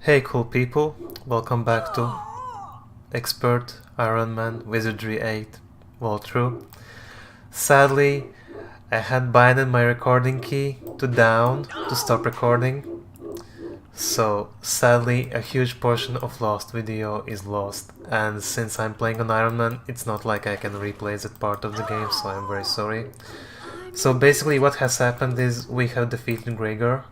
Hey cool people, welcome back to Expert Ironman Wizardry 8 walkthrough. Sadly, I had binded my recording key to down to stop recording, so sadly a huge portion of lost video is lost, and since I'm playing on Ironman, it's not like I can replay that part of the game, so I'm very sorry. So basically what has happened is we have defeated Gregor.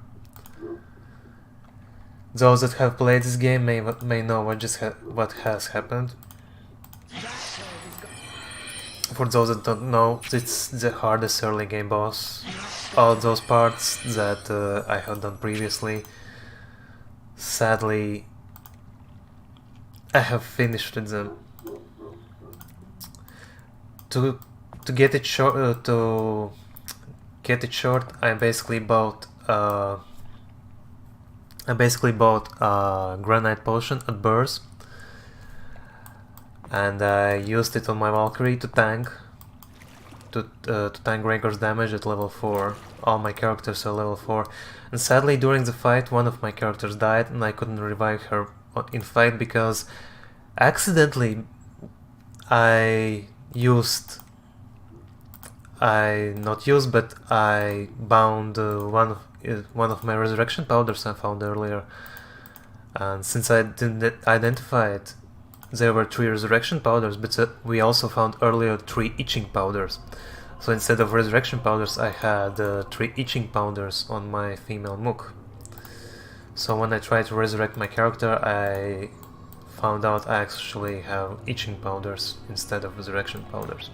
Those that have played this game may know what has happened. For those that don't know, it's the hardest early game boss. All those parts that I have done previously, sadly, I have finished them. To get it short, I basically bought a granite potion at Burrs, and I used it on my Valkyrie to tank Gregor's damage at level 4. All my characters are level 4, and sadly during the fight one of my characters died and I couldn't revive her in fight because accidentally I bound one of my resurrection powders I found earlier, and since I didn't identify it, there were 3 resurrection powders, but we also found earlier 3 itching powders. So instead of resurrection powders I had 3 itching powders on my female mook. So when I tried to resurrect my character, I found out I actually have itching powders instead of resurrection powders.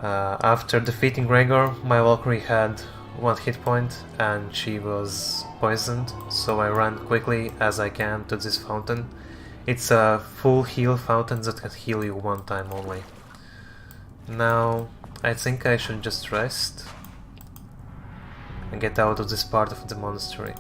After defeating Gregor, my Valkyrie had 1 hit point and she was poisoned, so I ran quickly as I can to this fountain. It's a full heal fountain that can heal you 1 time only. Now I think I should just rest and get out of this part of the monastery.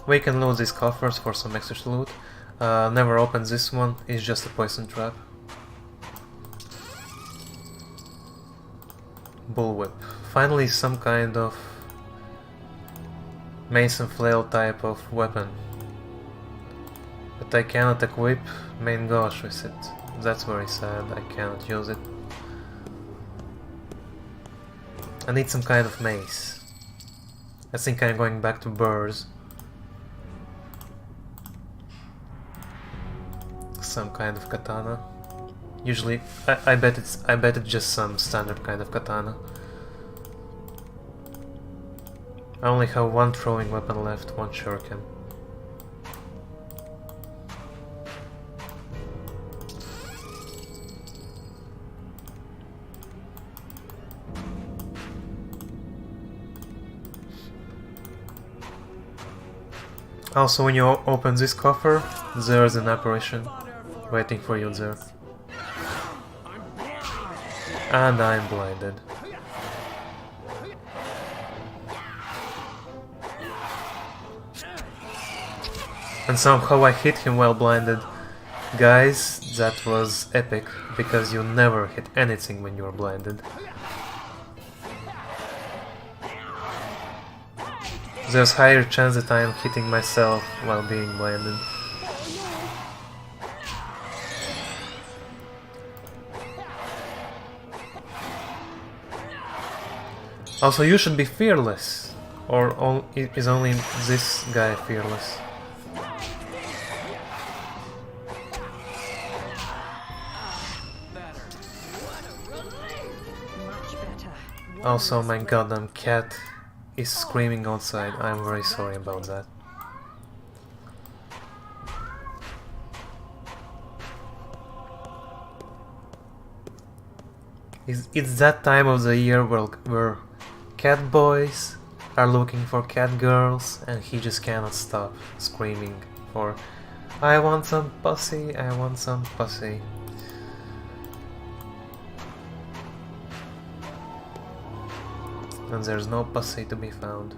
We can loot these coffers for some extra loot. Never open this one, it's just a poison trap. Bullwhip. Finally some kind of mason flail type of weapon. But I cannot equip main gauche with it. That's very sad, I cannot use it. I need some kind of mace. I think I'm going back to Burrs. Some kind of katana. Usually, I bet it's just some standard kind of katana. I only have 1 throwing weapon left, 1 shuriken. Also, when you open this coffer, there's an apparition waiting for you there. And I'm blinded. And somehow I hit him while blinded. Guys, that was epic, because you never hit anything when you're blinded. There's higher chance that I am hitting myself while being blinded. Also, you should be fearless, or is only this guy fearless? Also, my goddamn cat is screaming outside. I'm very sorry about that. It's that time of the year where cat boys are looking for cat girls, and he just cannot stop screaming for I want some pussy, I want some pussy. And there's no pussy to be found.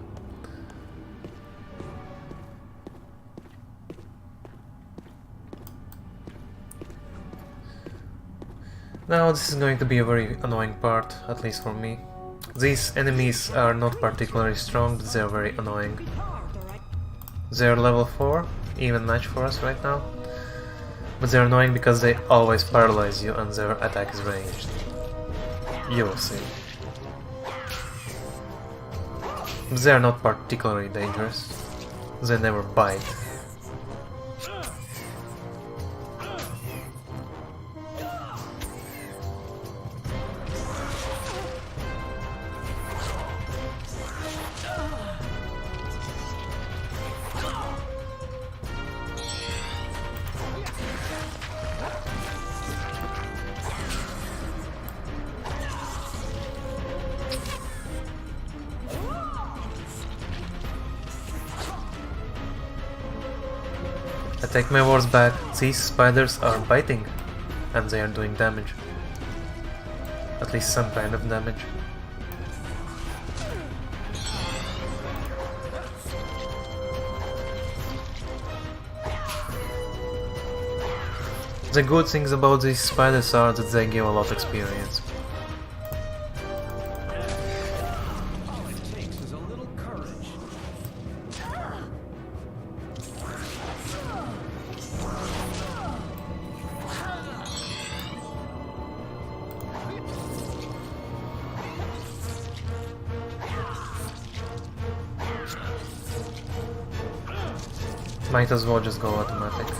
Now this is going to be a very annoying part, at least for me. These enemies are not particularly strong, but they're very annoying. They're level 4, even match for us right now. But they're annoying because they always paralyze you and their attack is ranged. You will see. But they're not particularly dangerous. They never bite. I take my words back, these spiders are biting, and they are doing damage. At least some kind of damage. The good things about these spiders are that they give a lot of experience. Might as well just go automatic.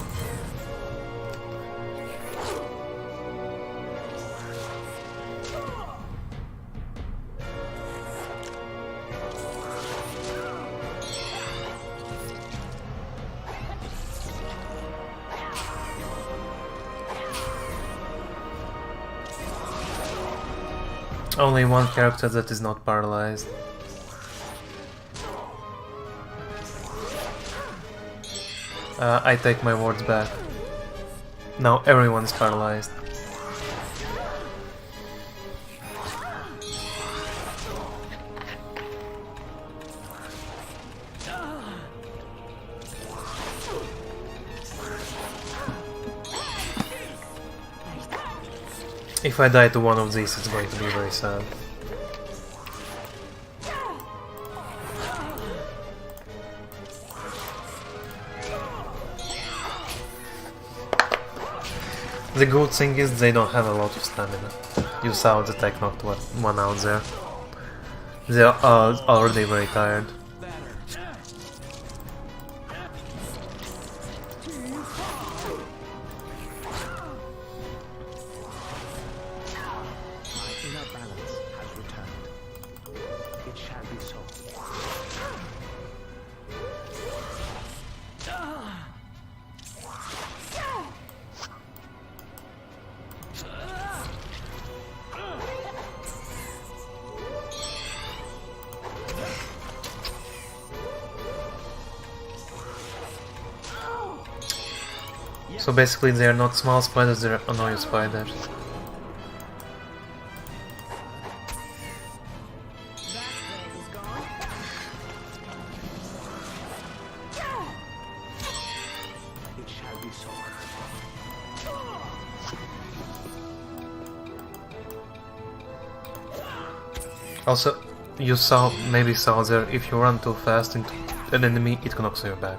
Only one character that is not paralyzed. I take my words back. Now everyone is paralyzed. If I die to one of these, it's going to be very sad. The good thing is they don't have a lot of stamina. You saw the tech knocked one out there. They are already very tired. So basically they are not small spiders, they are annoying spiders. Also, you maybe saw there, if you run too fast into an enemy, it knocks you back.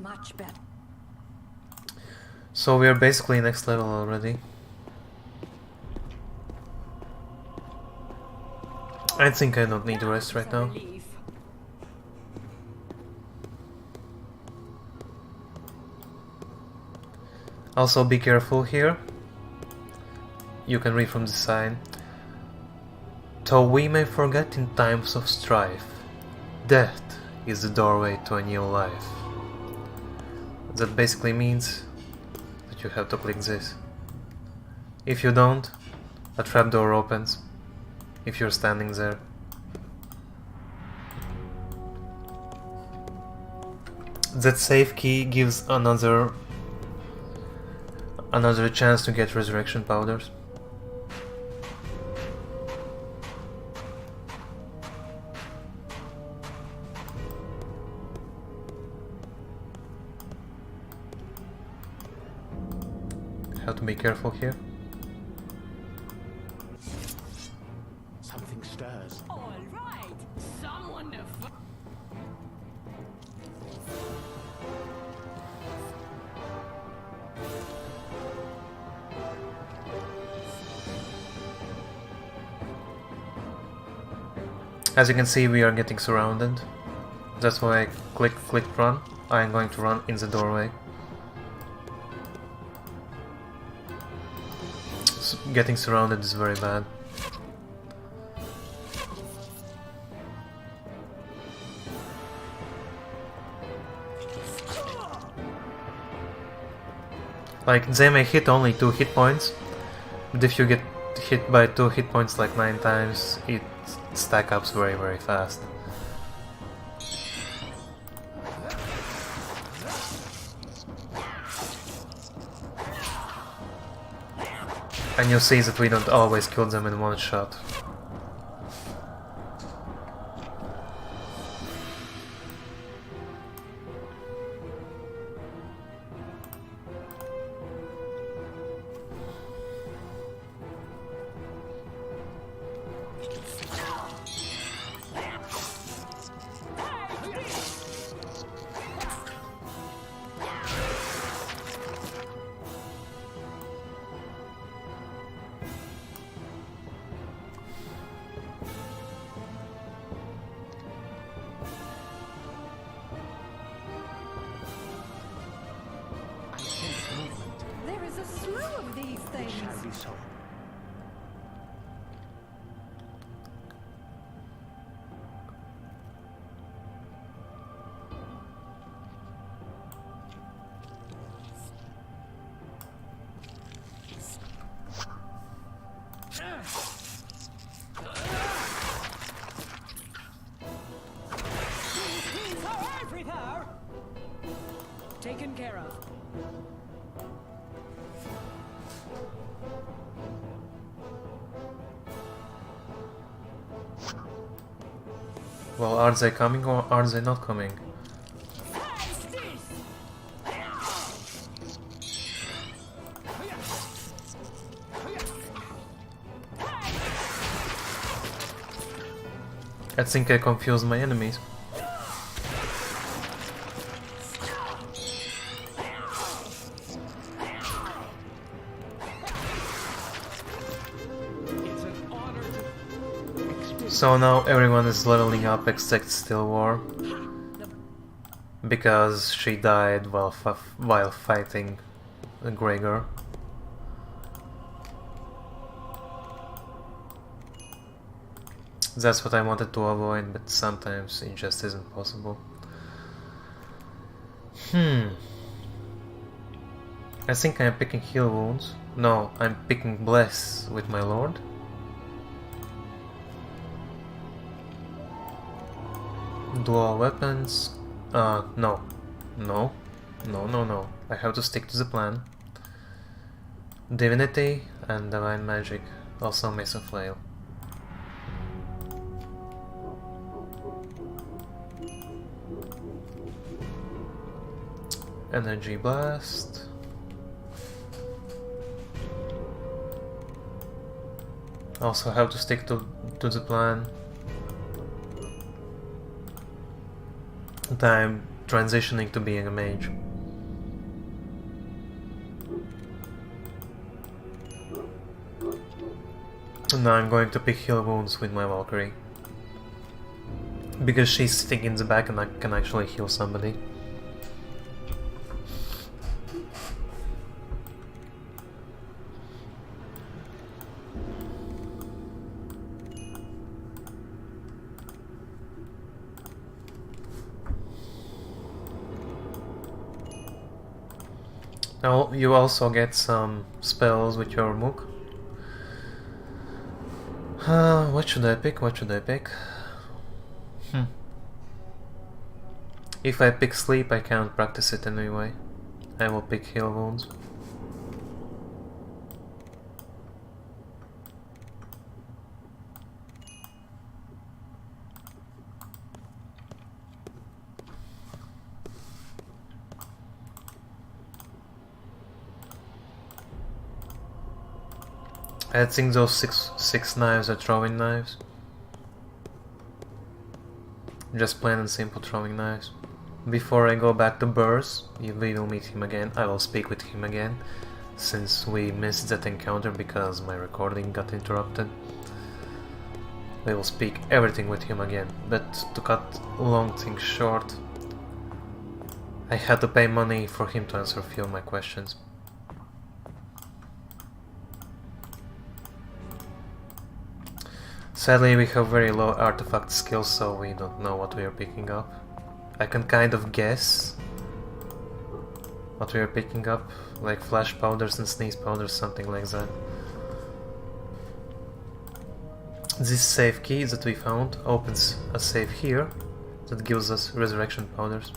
Much better. So we are basically next level already. I think I don't need to rest right now. Also be careful here. You can read from the sign. Though we may forget in times of strife, death is the doorway to a new life. That basically means that you have to click this. If you don't, a trapdoor opens if you're standing there. That save key gives another chance to get resurrection powders. to be careful here. Something stirs. All right, someone to As you can see, we are getting surrounded. That's why I click run. I am going to run in the doorway. Getting surrounded is very bad. Like, they may hit only 2 hit points, but if you get hit by 2 hit points like 9 times, it stacks up very fast. And you'll see that we don't always kill them in one shot. There is a slew of these things. Shall be so. These are everywhere. Taken care of. Well, are they coming or are they not coming? I think I confused my enemies. It's an honor to experience. So now everyone is leveling up except Stillwar, because she died while fighting Gregor. That's what I wanted to avoid, but sometimes it just isn't possible. I think I'm picking heal wounds. No, I'm picking bless with my lord. Dual weapons. No. No. No, no, no. I have to stick to the plan. Divinity and divine magic. Also Mason Flail. Energy blast. Also have to stick to the plan. And I'm transitioning to being a mage. And now I'm going to pick heal wounds with my Valkyrie. Because she's sitting in the back and I can actually heal somebody. Now you also get some spells with your Mook. What should I pick? What should I pick? If I pick sleep, I can't practice it anyway. I will pick heal wounds. I think those six knives are throwing knives. Just plain and simple throwing knives. Before I go back to Burrs, we will meet him again. I will speak with him again, since we missed that encounter because my recording got interrupted. We will speak everything with him again, but to cut long things short, I had to pay money for him to answer a few of my questions. Sadly, we have very low artifact skills, so we don't know what we are picking up. I can kind of guess what we are picking up, like flash powders and sneeze powders, something like that. This safe key that we found opens a safe here that gives us resurrection powders.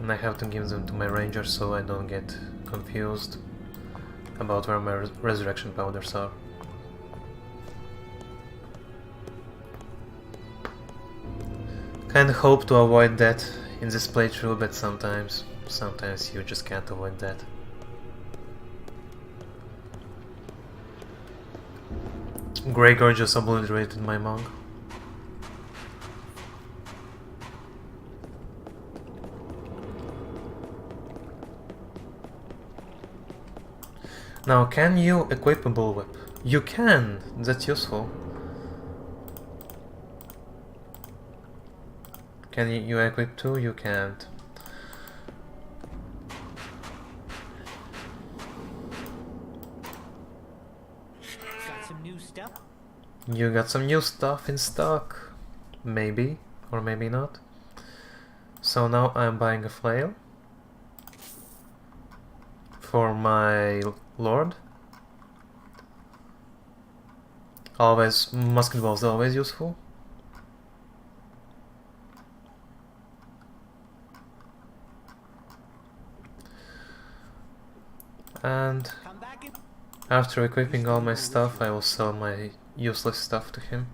And I have to give them to my ranger so I don't get confused about where my resurrection powders are. Kinda hope to avoid that in this playthrough, but sometimes you just can't avoid that. Gregor just obliterated my monk. Now, can you equip a bullwhip? You can! That's useful. Can you equip two? You can't. Got some new stuff? You got some new stuff in stock. Maybe, or maybe not. So now I'm buying a flail for my lord. Always, musket ball is always useful. And after equipping all my stuff, I will sell my useless stuff to him.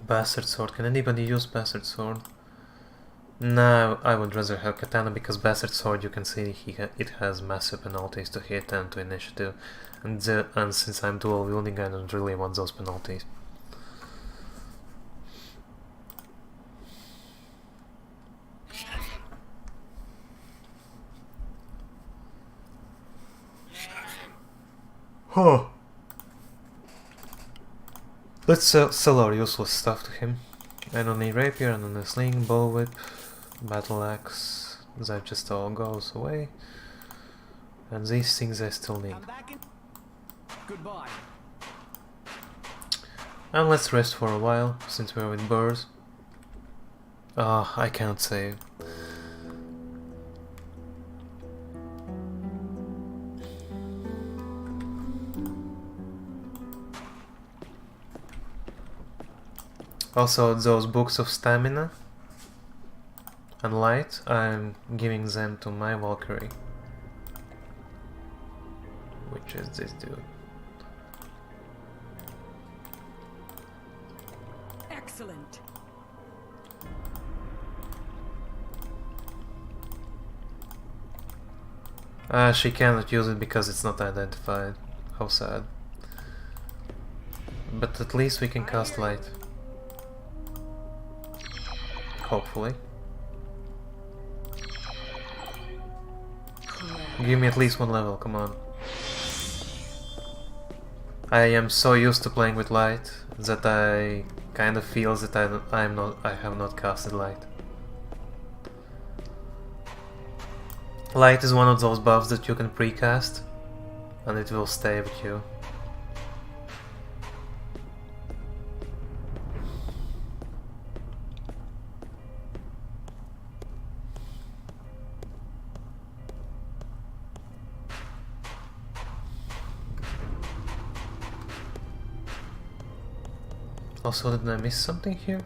Bastard sword. Can anybody use bastard sword? No, I would rather have katana because bastard sword, you can see it has massive penalties to hit and to initiative, and since I'm dual wielding, I don't really want those penalties. Huh. Let's sell our useless stuff to him. I don't need rapier, I don't need sling, bullwhip, battle axe. That just all goes away. And these things I still need. Goodbye. And let's rest for a while, since we're with birds. Ah, I can't save. Also, those books of stamina and light, I'm giving them to my Valkyrie. Which is this dude. Excellent. She cannot use it because it's not identified. How sad. But at least we can cast light. Hopefully. Give me at least one level, come on. I am so used to playing with light that I kind of feel that I have not casted light. Light is one of those buffs that you can precast and it will stay with you. Also, did I miss something here?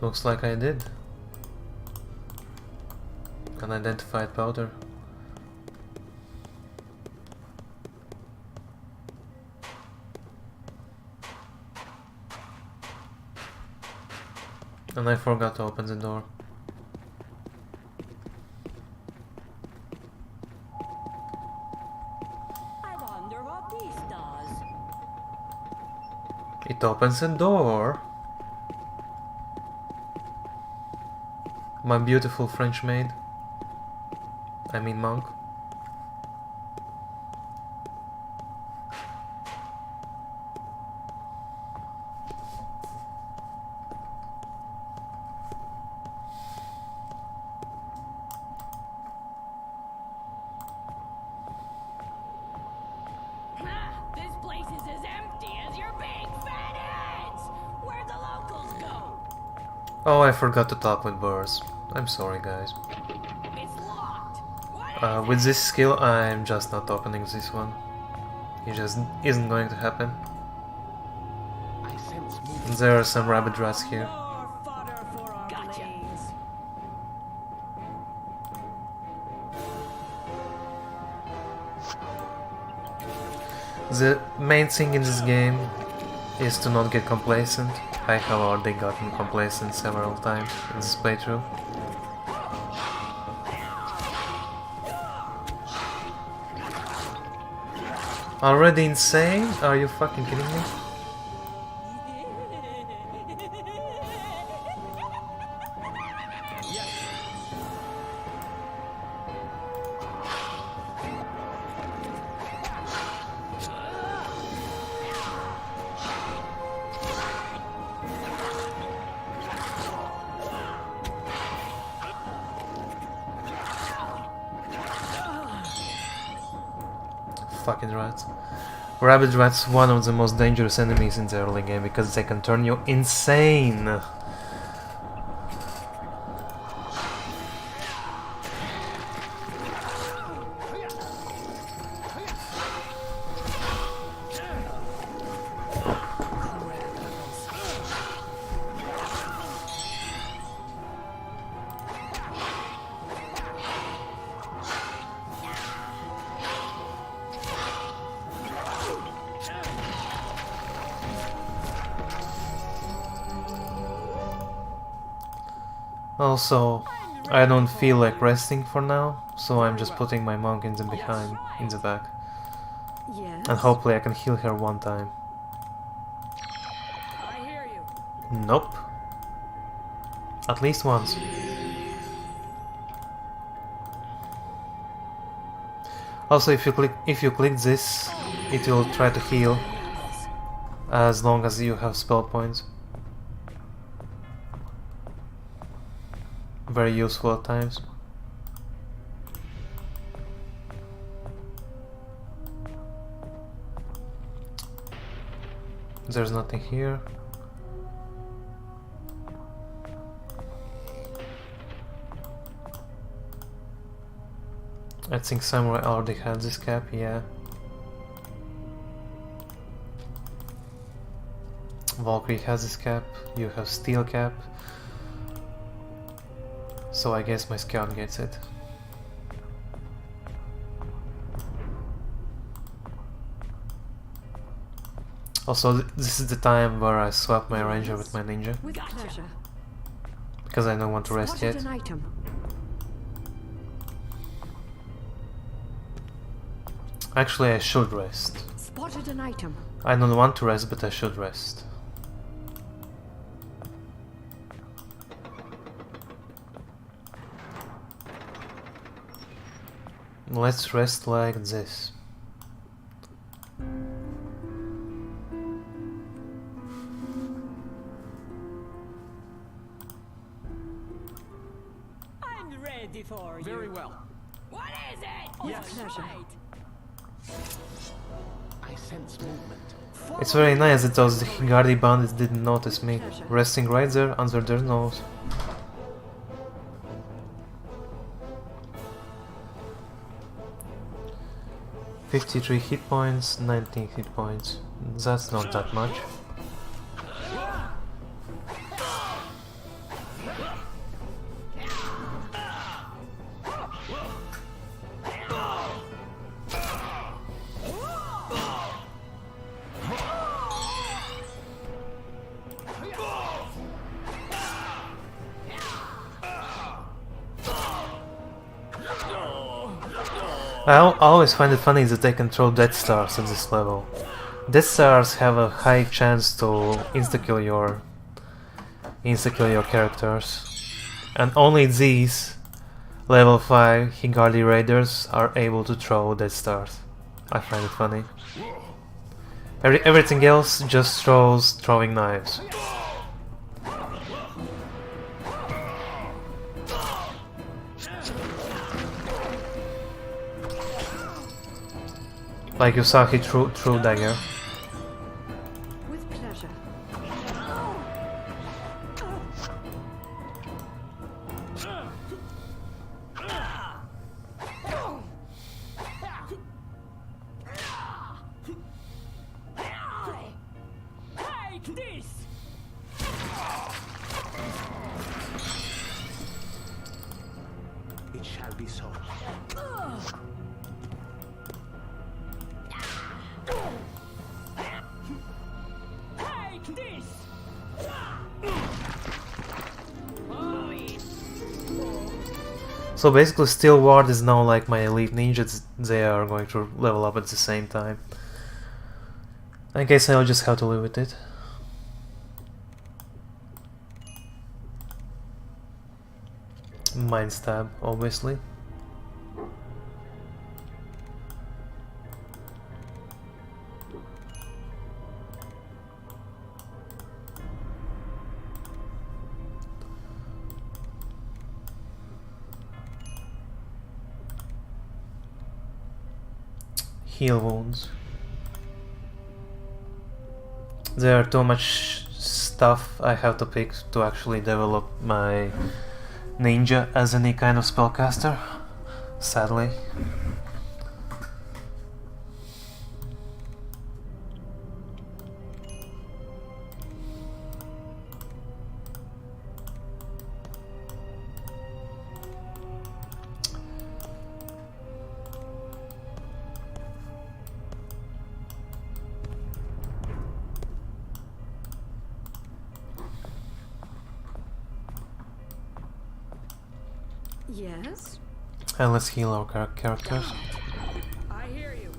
Looks like I did. Unidentified powder. And I forgot to open the door. It opens a door. My beautiful French maid. I mean monk. This place is as empty as your big fat heads! Where'd the locals go? Oh, I forgot to talk with birds. I'm sorry, guys. It's locked! What is With this skill, I'm just not opening this one. It just isn't going to happen. I sense movement. There are some rabbit rats here. More fodder for our Gotcha. blaze. The main thing in this game is to not get complacent. I have already gotten complacent several times in this playthrough. Already insane? Are you fucking kidding me? Fucking rats. Rabbit rats, one of the most dangerous enemies in the early game because they can turn you insane. Also, I don't feel like resting for now, so I'm just putting my monk in the behind, in the back. Yes. And hopefully I can heal her one time. I hear you. Nope. At least once. Also, if you click this, it will try to heal as long as you have spell points. Very useful at times. There's nothing here. I think Samurai already had this cap, yeah. Valkyrie has this cap, you have steel cap. So I guess my scout gets it. Also, this is the time where I swap my ranger with my ninja, With pleasure. because I don't want to rest Spotted yet. an item. Actually, I should rest. Spotted an item. I don't want to rest, but I should rest. Let's rest like this. I'm ready for you. Very well. What is it? With pleasure. I sense movement. It's very nice that those Higardi bandits didn't notice me, resting right there under their nose. "53 hit points, 19 hit points. That's not that much. I always find it funny that they can throw Death Stars at this level. Death Stars have a high chance to insta-kill your characters. And only these level 5 Higardi Raiders are able to throw Death Stars. I find it funny. Everything else just throws throwing knives. Like you saw, he threw dagger. With pleasure. Take this! It shall be so. Take this! So basically Steel Ward is now like my elite ninjas. They are going to level up at the same time. I guess I'll just have to live with it. Mind Stab, obviously. Heal wounds. There are too much stuff I have to pick to actually develop my ninja as any kind of spellcaster, sadly. Yes? And let's heal our characters. I hear you.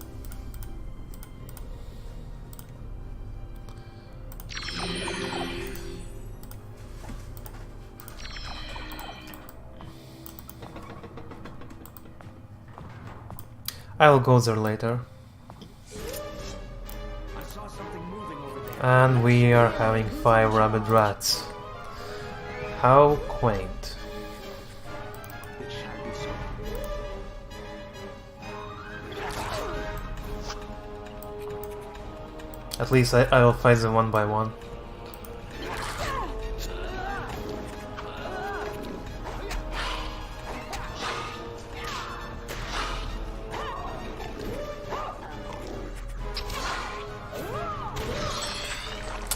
I'll go there later. I saw something moving over there. And we are having 5 rabid rats. How quaint. It shall be so. At least I will fight them one by one.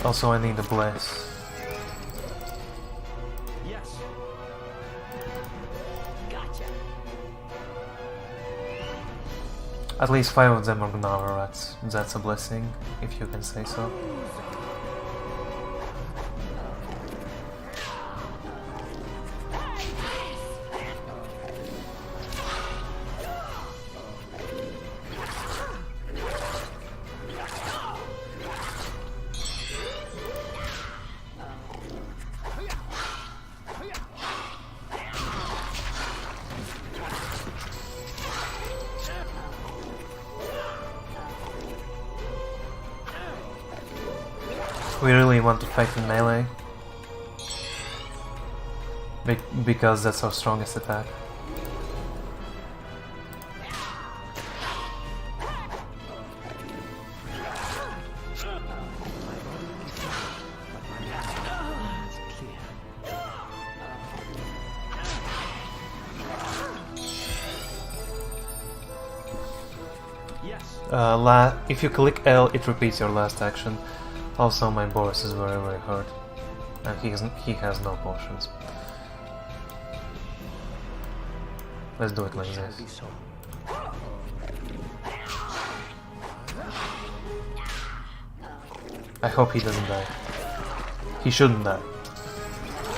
Also, I need a bless. Yes. Gotcha. At least 5 of them are Gnava rats. That's a blessing, if you can say so. We really want to fight in melee. Because that's our strongest attack. Yes. If you click L, it repeats your last action. Also, my Boris is very, very hurt, and he has no potions. Let's do it like It shall this. be so. I hope he doesn't die. He shouldn't die,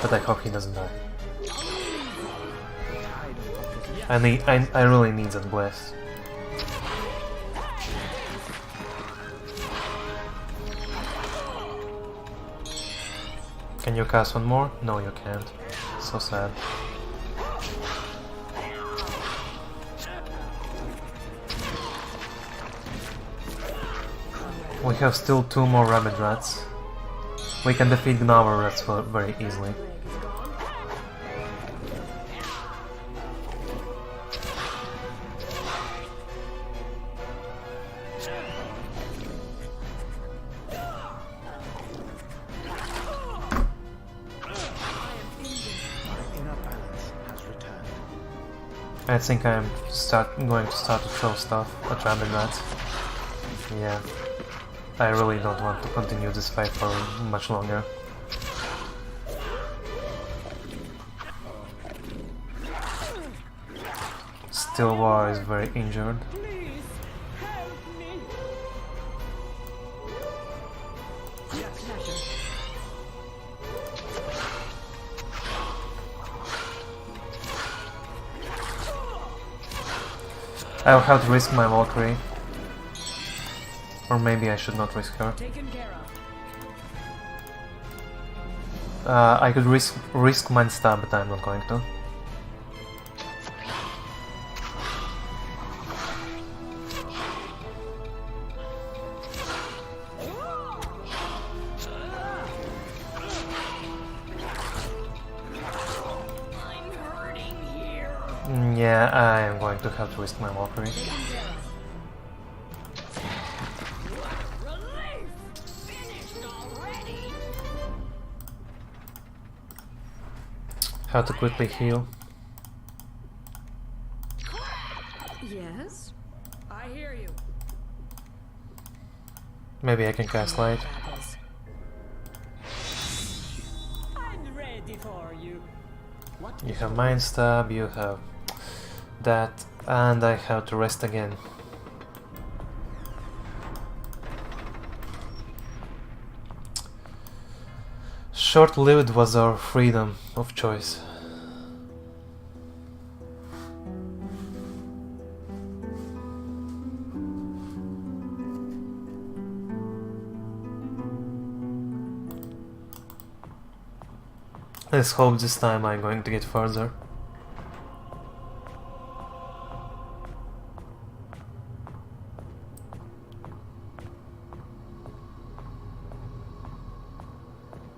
but I hope he doesn't die. I really need that bless. Can you cast one more? No, you can't. So sad. We have still 2 more rabbit rats. We can defeat Gnawer rats very easily. I think I'm going to start to throw stuff at rabbit rats. Yeah. I really don't want to continue this fight for much longer. Stillwar is very injured. Please help me. With pleasure. I'll have to risk my Valkyrie. Or maybe I should not risk her. Taken care of. I could risk Mind Stab, but I'm not going to. I'm hurting here. Yeah, I am going to have to risk my Valkyrie. Relief! Finished already? How to quickly heal. Yes? I hear you. Maybe I can cast Light. I'm ready for you. What You is have a Mind Stab, you have that, and I have to rest again. Short-lived was our freedom of choice. Let's hope this time I'm going to get further.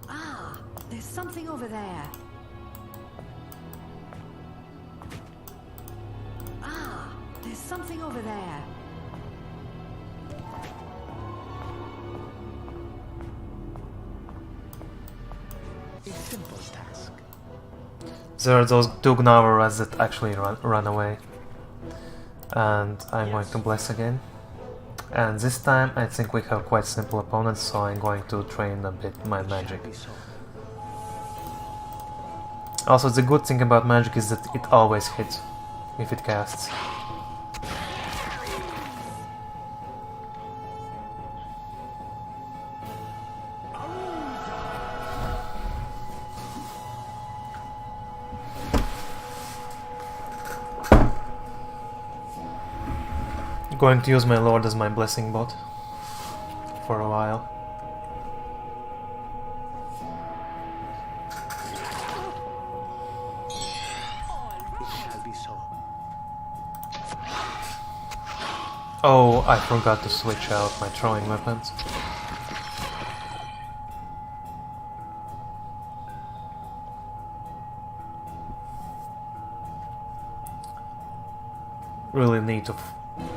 Ah, there's something over there. Ah, there's something over there. A simple task. There are those 2 Gnawer rats that actually run away. And I'm going to bless again. And this time I think we have quite simple opponents, so I'm going to train a bit my magic. Be so. Also, the good thing about magic is that it always hits if it casts. Going to use my lord as my blessing bot for a while. It shall be so. Oh, I forgot to switch out my throwing weapons. Really need to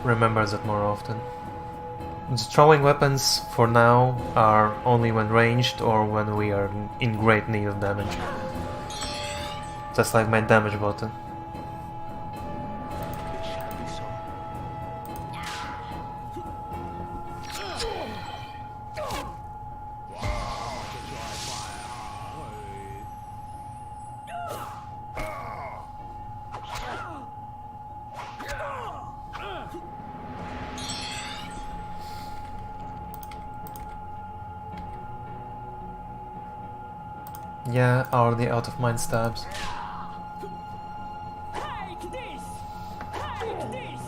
remember that more often. The throwing weapons for now are only when ranged or when we are in great need of damage. Just like my damage button. It shall be so. Yeah, already out of mind stabs. Take this! Take this!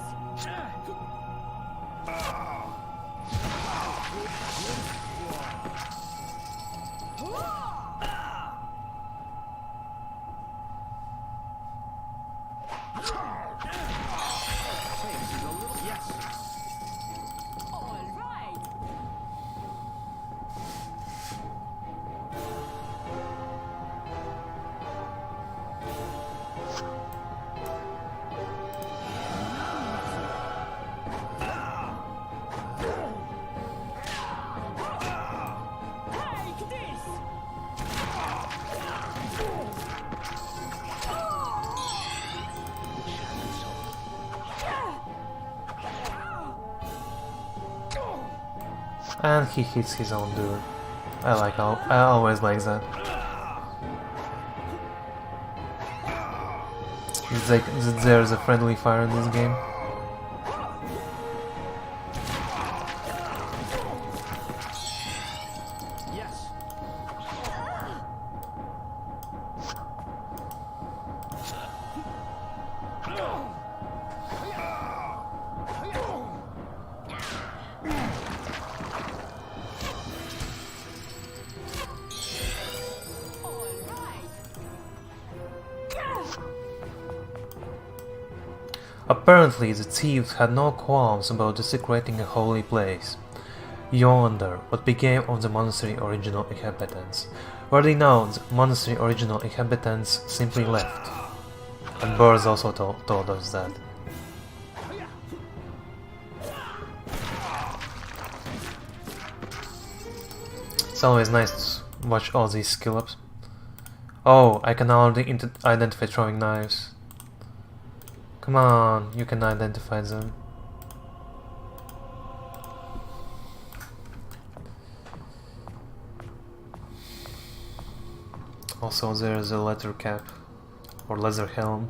And he hits his own dude. I always like that. It's like there's a friendly fire in this game. Yes. Apparently, the thieves had no qualms about desecrating a holy place. You wonder what became of the monastery original inhabitants. Were they now the monastery original inhabitants simply left? And Burrs also told us that. It's always nice to watch all these skill ups. Oh, I can already identify throwing knives. Come on, you can identify them. Also, there's a leather cap or leather helm.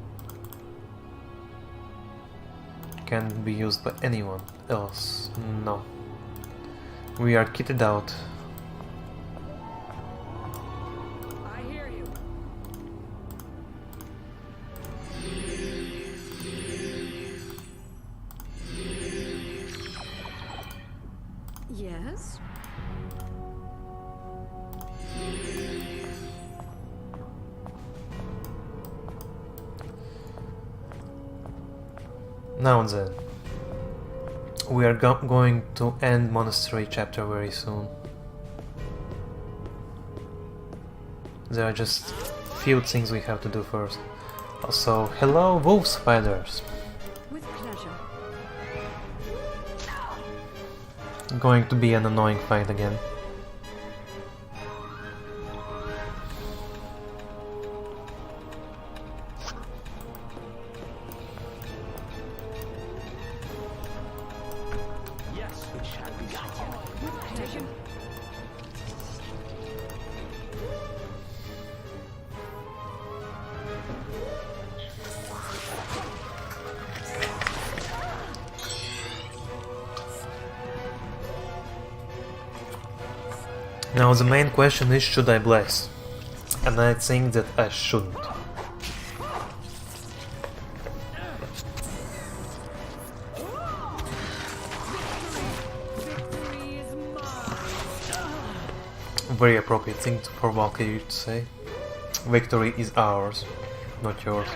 Can be used by anyone else. No. We are kitted out. I hear you. Yes? Now then, we are going to end Monastery chapter very soon. There are just few things we have to do first. Also, hello wolf spiders! With pleasure. Going to be an annoying fight again. Yes, it shall be so. With pleasure. Now the main question is, should I bless? And I think that I shouldn't. Victory is mine. Very appropriate thing for Valkyrie to say. Victory is ours, not yours.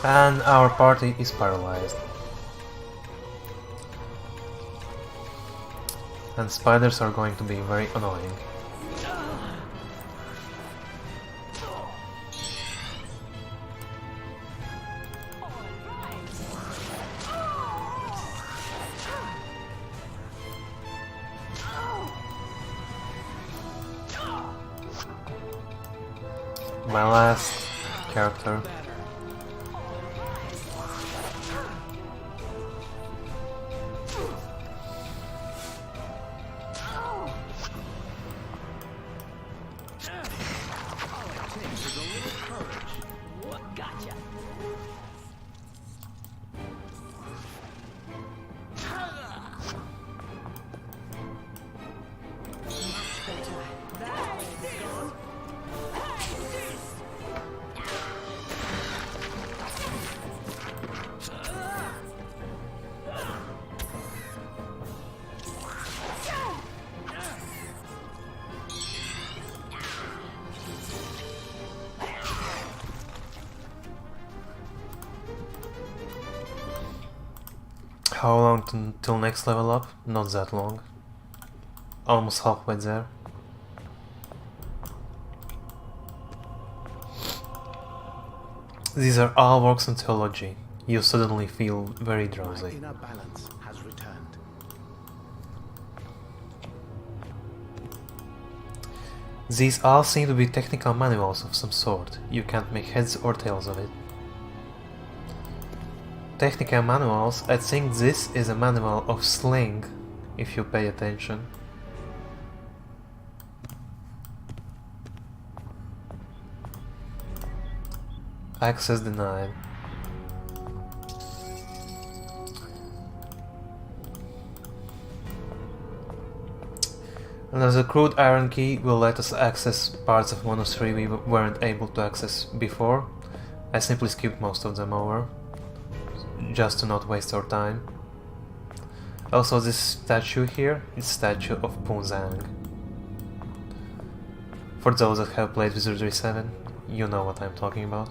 And our party is paralyzed. And spiders are going to be very annoying. My last character. Gotcha. How long till next level up? Not that long. Almost halfway there. These are all works in theology. You suddenly feel very My drowsy. inner balance has returned. These all seem to be technical manuals of some sort. You can't make heads or tails of it. Technical manuals, I think this is a manual of sling, if you pay attention. Access denied. Another crude iron key will let us access parts of Monastery we weren't able to access before. I simply skipped most of them over, just to not waste our time. Also, this statue here is a statue of Punzang. For those that have played Wizardry 7, you know what I'm talking about.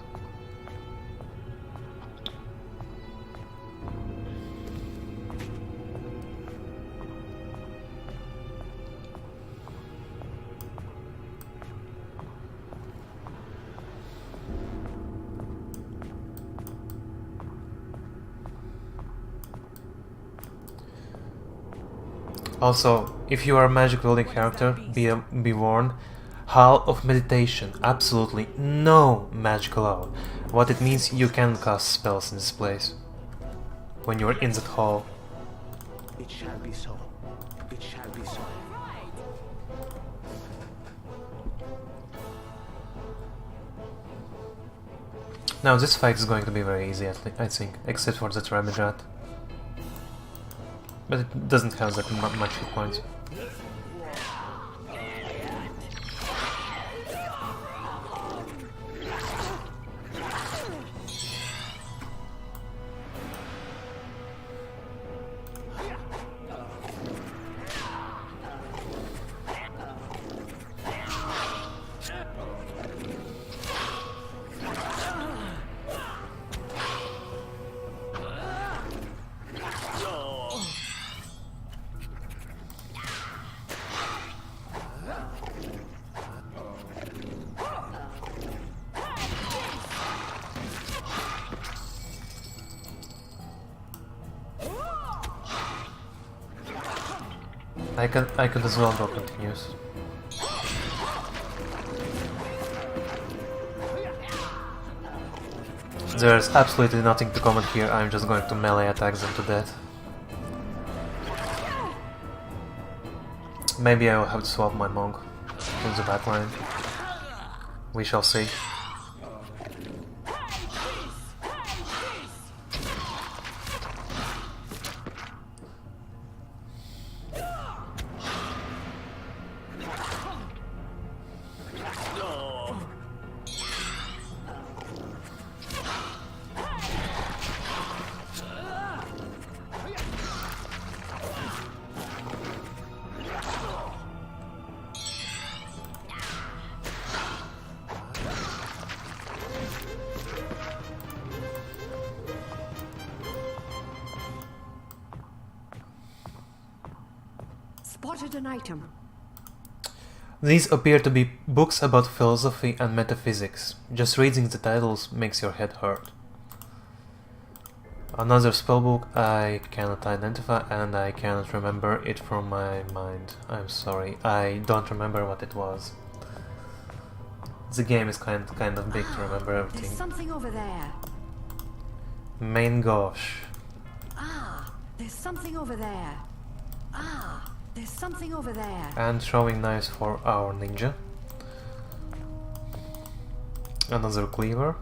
Also, if you are a magic wielding character, be warned, Hall of Meditation, absolutely no magic allowed. What it means, you can cast spells in this place when you're in that hall. It shall be so. It shall be so. Now this fight is going to be very easy, I think, except for that rabbit rat. But it doesn't have that much hit points. I could as well go continuous. There's absolutely nothing to comment here, I'm just going to melee attack them to death. Maybe I will have to swap my monk to the backline. We shall see. Spotted an item. These appear to be books about philosophy and metaphysics. Just reading the titles makes your head hurt. Another spellbook I cannot identify and I cannot remember it from my mind. I'm sorry, I don't remember what it was. The game is kind of big to remember everything. There's something over there. Main gauche. There's something over there. There's something over there. And throwing knives for our ninja. Another cleaver.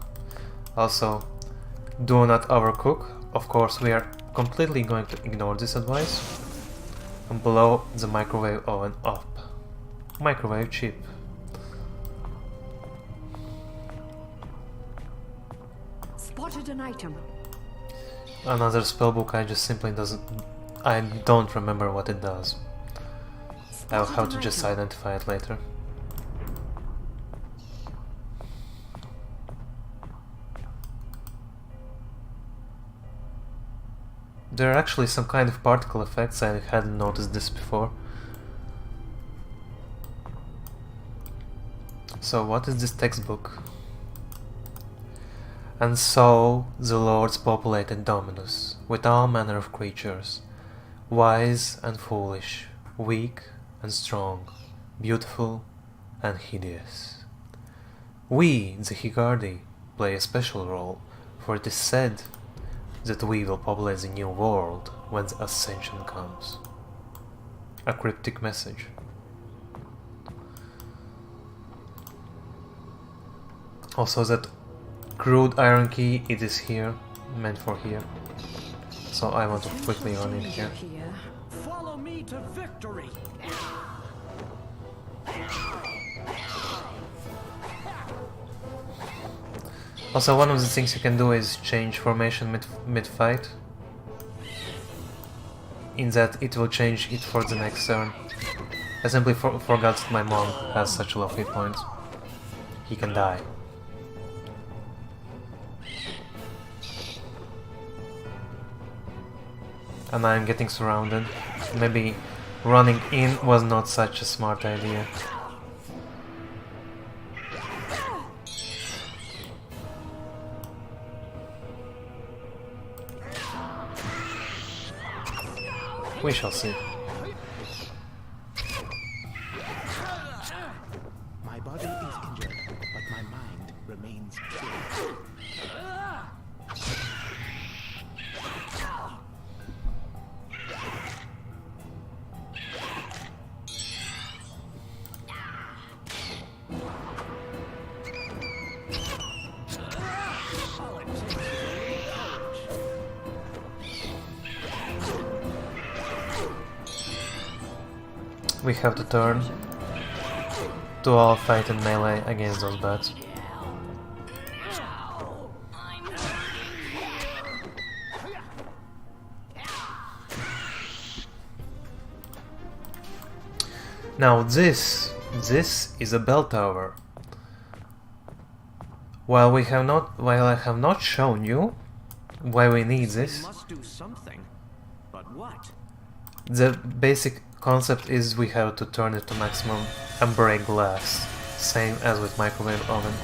Also, do not overcook. Of course, we are completely going to ignore this advice. And blow the microwave oven up. Microwave chip. Spotted an item. Another spellbook I don't remember what it does. I'll have to just identify it later. There are actually some kind of particle effects, I hadn't noticed this before. So what is this textbook? And so the lords populated Dominus with all manner of creatures, wise and foolish, weak and strong, beautiful and hideous. We, the Higardi, play a special role, for it is said that we will populate the new world when the ascension comes. A cryptic message. Also that crude iron key, it is here, meant for here. So I want to quickly run in here. Follow me to victory. Also, one of the things you can do is change formation mid-fight. In that it will change it for the next turn. I simply forgot that my monk has such low hit points. He can die. And I'm getting surrounded. Maybe running in was not such a smart idea. We shall see. My body is injured, but my mind remains clear. We have to turn to all fight in melee against those bats. Now this is a bell tower. While I have not shown you why we need this, We must do something. But what? the basic concept is we have to turn it to maximum and break glass, same as with microwave oven.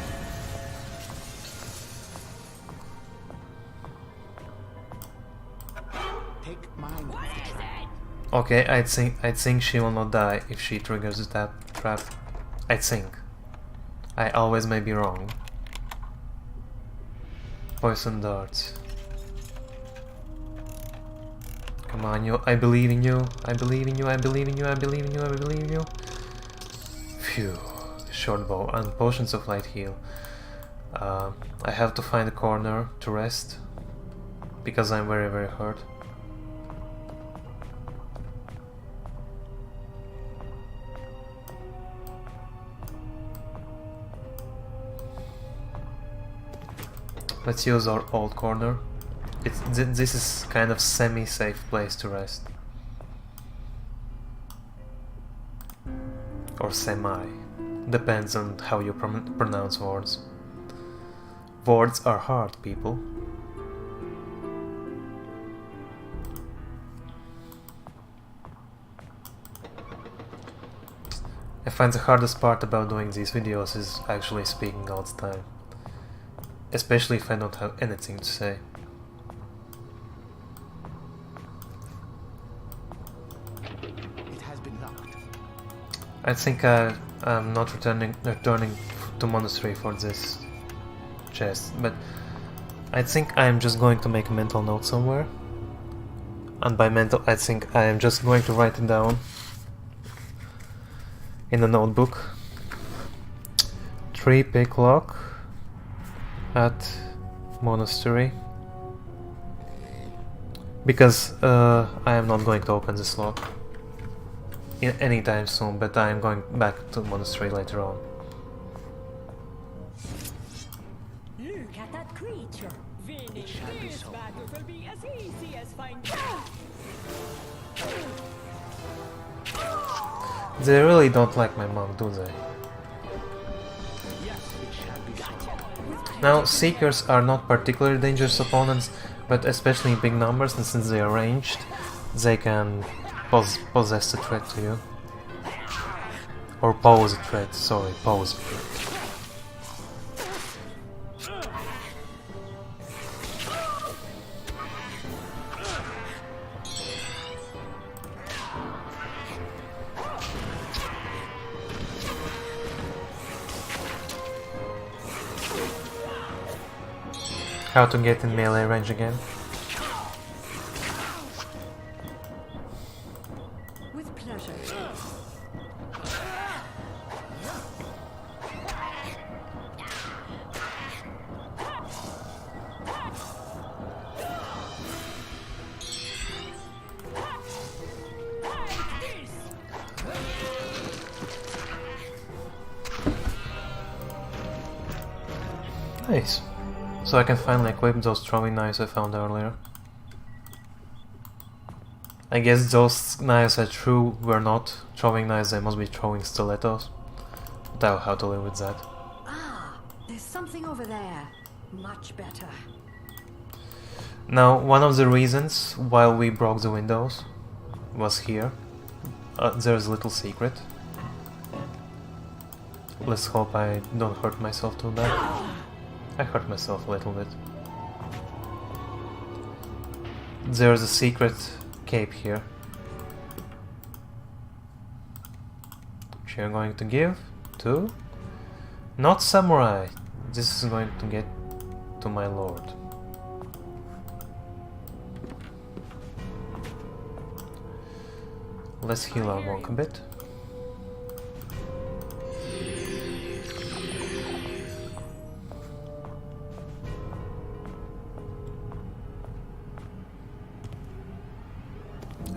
Take mine. What is it? Okay, I think she will not die if she triggers that trap. I think. I always may be wrong. Poison darts. Come on, you! I believe in you! I believe in you! I believe in you! I believe in you! I believe in you! Phew! Short bow and potions of light heal. I have to find a corner to rest because I'm very hurt. Let's use our old corner. This is kind of semi-safe place to rest. Or semi. Depends on how you pronounce words. Words are hard, people. I find the hardest part about doing these videos is actually speaking all the time. Especially if I don't have anything to say. It has been locked. I think I'm not returning to Monastery for this chest, but I think I'm just going to make a mental note somewhere. And by mental, I think I am just going to write it down in a notebook. 3 pick lock at Monastery. Because I am not going to open this lock anytime soon, but I am going back to Monastery later on. Look at that creature. Winning this battle will be as easy as finding. They really don't like my monk, do they? Yes, it shall be so. Now, Seekers are not particularly dangerous opponents, but especially in big numbers, and since they are ranged, they can possess a threat to you. Or pose a threat, sorry, pose a threat. how to get in melee range again. With pleasure. Nice. So I can finally equip those throwing knives I found earlier. I guess those knives I threw were not throwing knives, they must be throwing stilettos. But I'll have to live with that. Ah, there's something over there. Much better. Now, one of the reasons why we broke the windows was here. There's a little secret. Let's hope I don't hurt myself too bad. I hurt myself a little bit. There's a secret cape here, which you're going to give to... not samurai! This is going to get to my lord. Let's heal our monk a bit.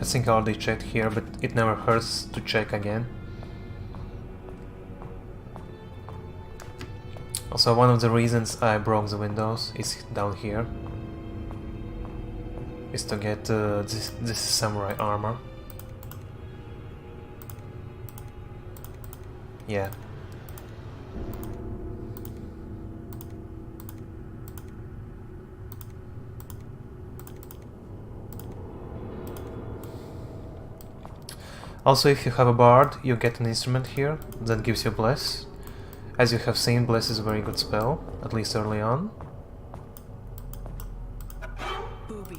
I think I already checked here, but it never hurts to check again. Also, one of the reasons I broke the windows is down here. Is to get this samurai armor. Yeah. Also, if you have a bard, you get an instrument here that gives you Bless. As you have seen, Bless is a very good spell, at least early on.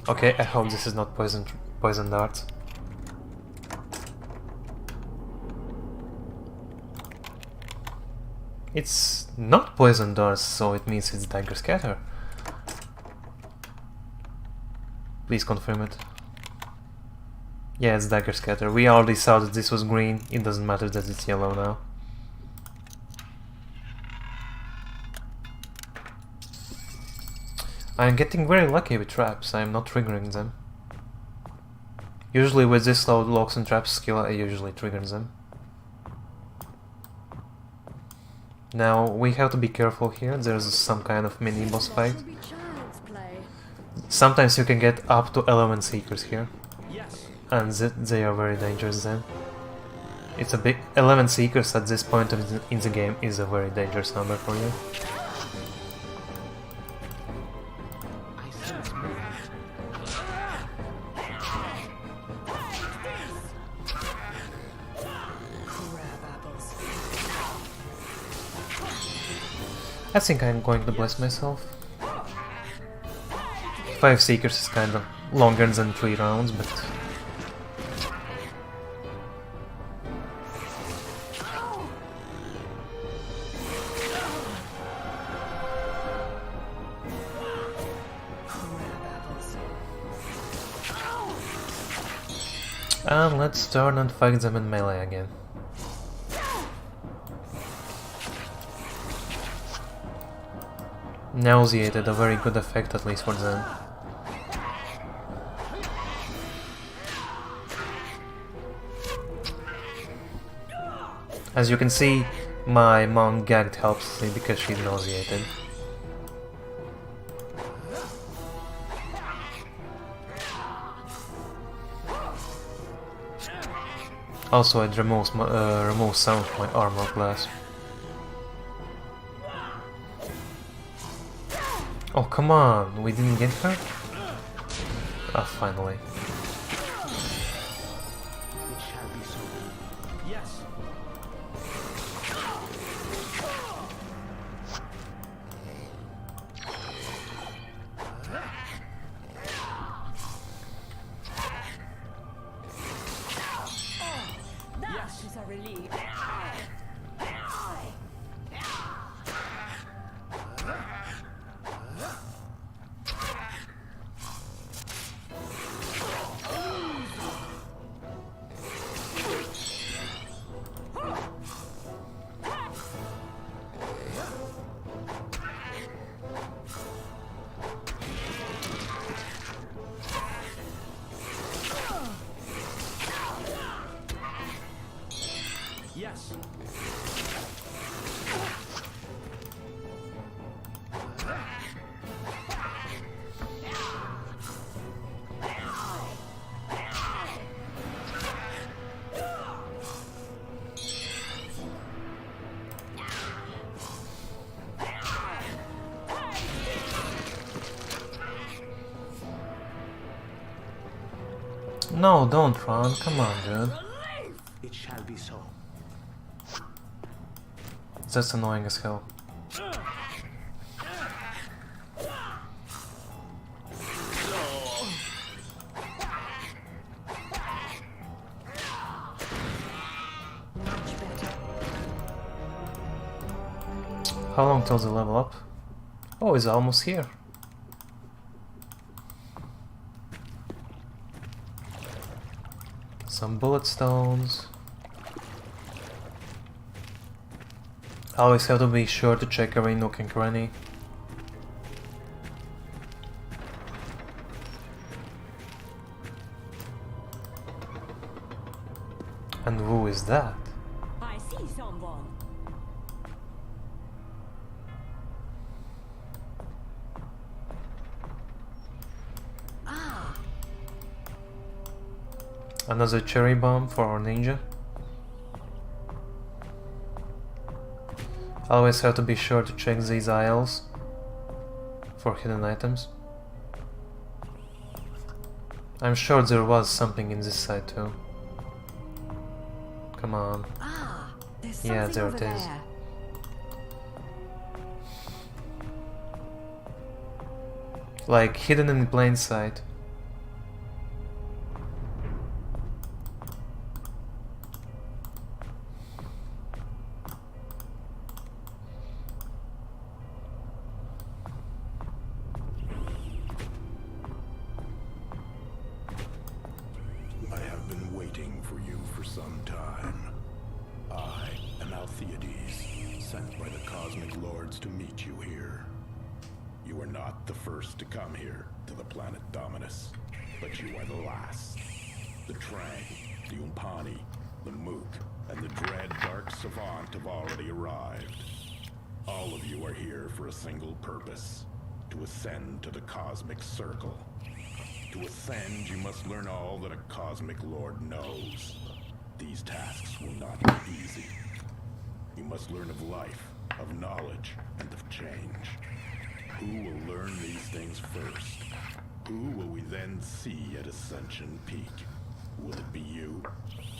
Okay, I hope this is not poison darts. It's not poison darts, so it means it's dagger scatter. Please confirm it. Yeah, it's dagger scatter. We already saw that this was green. It doesn't matter that it's yellow now. I'm getting very lucky with traps. I'm not triggering them. Usually with this low locks and traps skill, I usually trigger them. Now we have to be careful here. There's some kind of mini boss fight. This will be child's play. Sometimes you can get up to element seekers here. Yes. And they are very dangerous then. It's a big... element seekers at this point in the game is a very dangerous number for you. I sense movement. Crab apples. I think I'm going to bless myself. 5 seekers is kind of longer than 3 rounds, but... and let's turn and fight them in melee again. Nauseated, a very good effect at least for them. As you can see, my monk gagged helps me because she's nauseated. Also, it removes some of my armor class. Oh, come on! We didn't get her? Ah, finally. It shall be so. Yes. That is a relief. Yes. No, don't run. Come on, dude. It shall be so. That's annoying as hell. Much better. How long till the level up? Oh, it's almost here. Some bullet stones. Always have to be sure to check every nook and cranny. And who is that? I see someone. Ah, Another cherry bomb for our ninja. Always have to be sure to check these aisles for hidden items. I'm sure there was something in this side too. Come on. ah, there's Yeah, something there over it is. there. Like hidden in plain sight. I have been waiting for you for some time. I am Altheides, sent by the Cosmic Lords to meet you here. You are not the first to come here, to the planet Dominus, but you are the last. The Trang, the Umpani, the Mook, and the dread Dark Savant have already arrived. All of you are here for a single purpose, to ascend to the Cosmic Circle. To ascend, you must learn all that a Cosmic Lord knows. These tasks will not be easy. You must learn of life, of knowledge, and of change. Who will learn these things first? Who will we then see at Ascension Peak? Will it be you,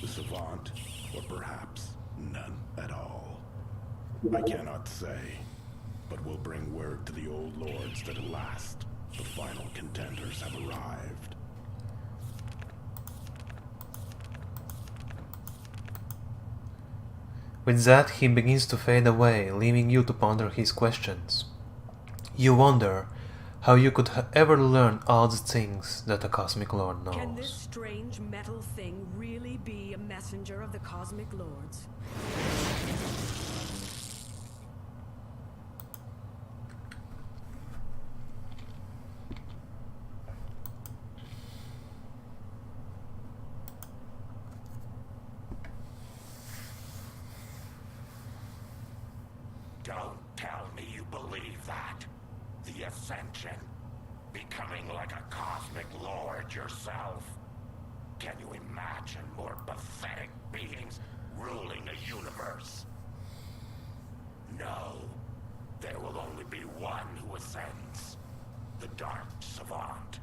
the Savant, or perhaps none at all? I cannot say, but we'll bring word to the old lords that at last, the final contenders have arrived. With that, he begins to fade away, leaving you to ponder his questions. You wonder how you could ever learn all the things that a Cosmic Lord knows. Can this strange metal thing really be a messenger of the Cosmic Lords? Don't tell me you believe that. The Ascension. Becoming like a Cosmic Lord yourself. Can you imagine more pathetic beings ruling a universe? No. There will only be one who ascends. The Dark Savant.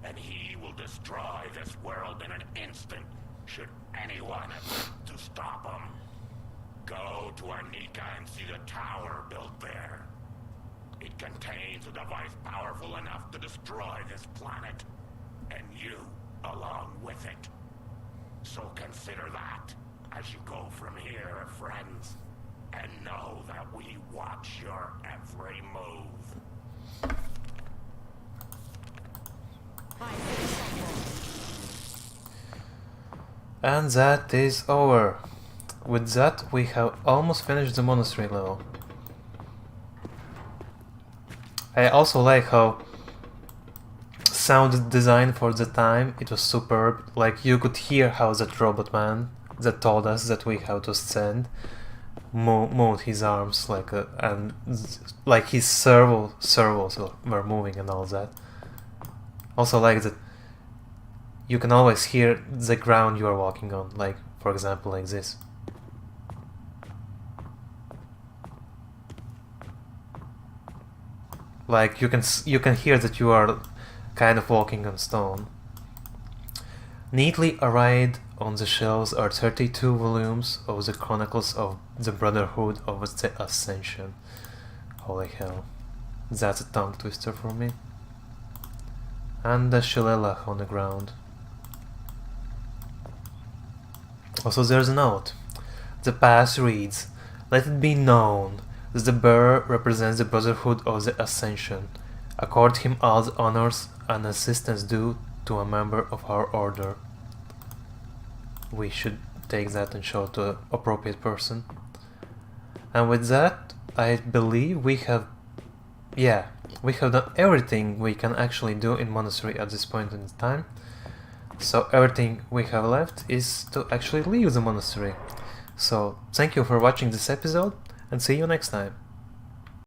And he will destroy this world in an instant, should anyone attempt to stop him. Go to Arnica and see the tower built there. It contains a device powerful enough to destroy this planet. And you, along with it. So consider that as you go from here, friends. And know that we watch your every move. I see someone. And that is over. With that, we have almost finished the monastery level. I also like how sound design for the time, it was superb. Like you could hear how that robot man that told us that we have to stand, move his arms like and like his servos were moving and all that. Also like that you can always hear the ground you are walking on, like for example like this. Like you can hear that you are kind of walking on stone. Neatly arrayed on the shelves are 32 volumes of the Chronicles of the Brotherhood of the Ascension. Holy hell. That's a tongue twister for me. And the shillelagh on the ground. Also there's a note. The pass reads, "Let it be known that the bearer represents the Brotherhood of the Ascension. Accord him all the honors and assistance due to a member of our order." We should take that and show it to the appropriate person. And with that, I believe we have done everything we can actually do in Monastery at this point in time. So everything we have left is to actually leave the Monastery. So thank you for watching this episode, and see you next time.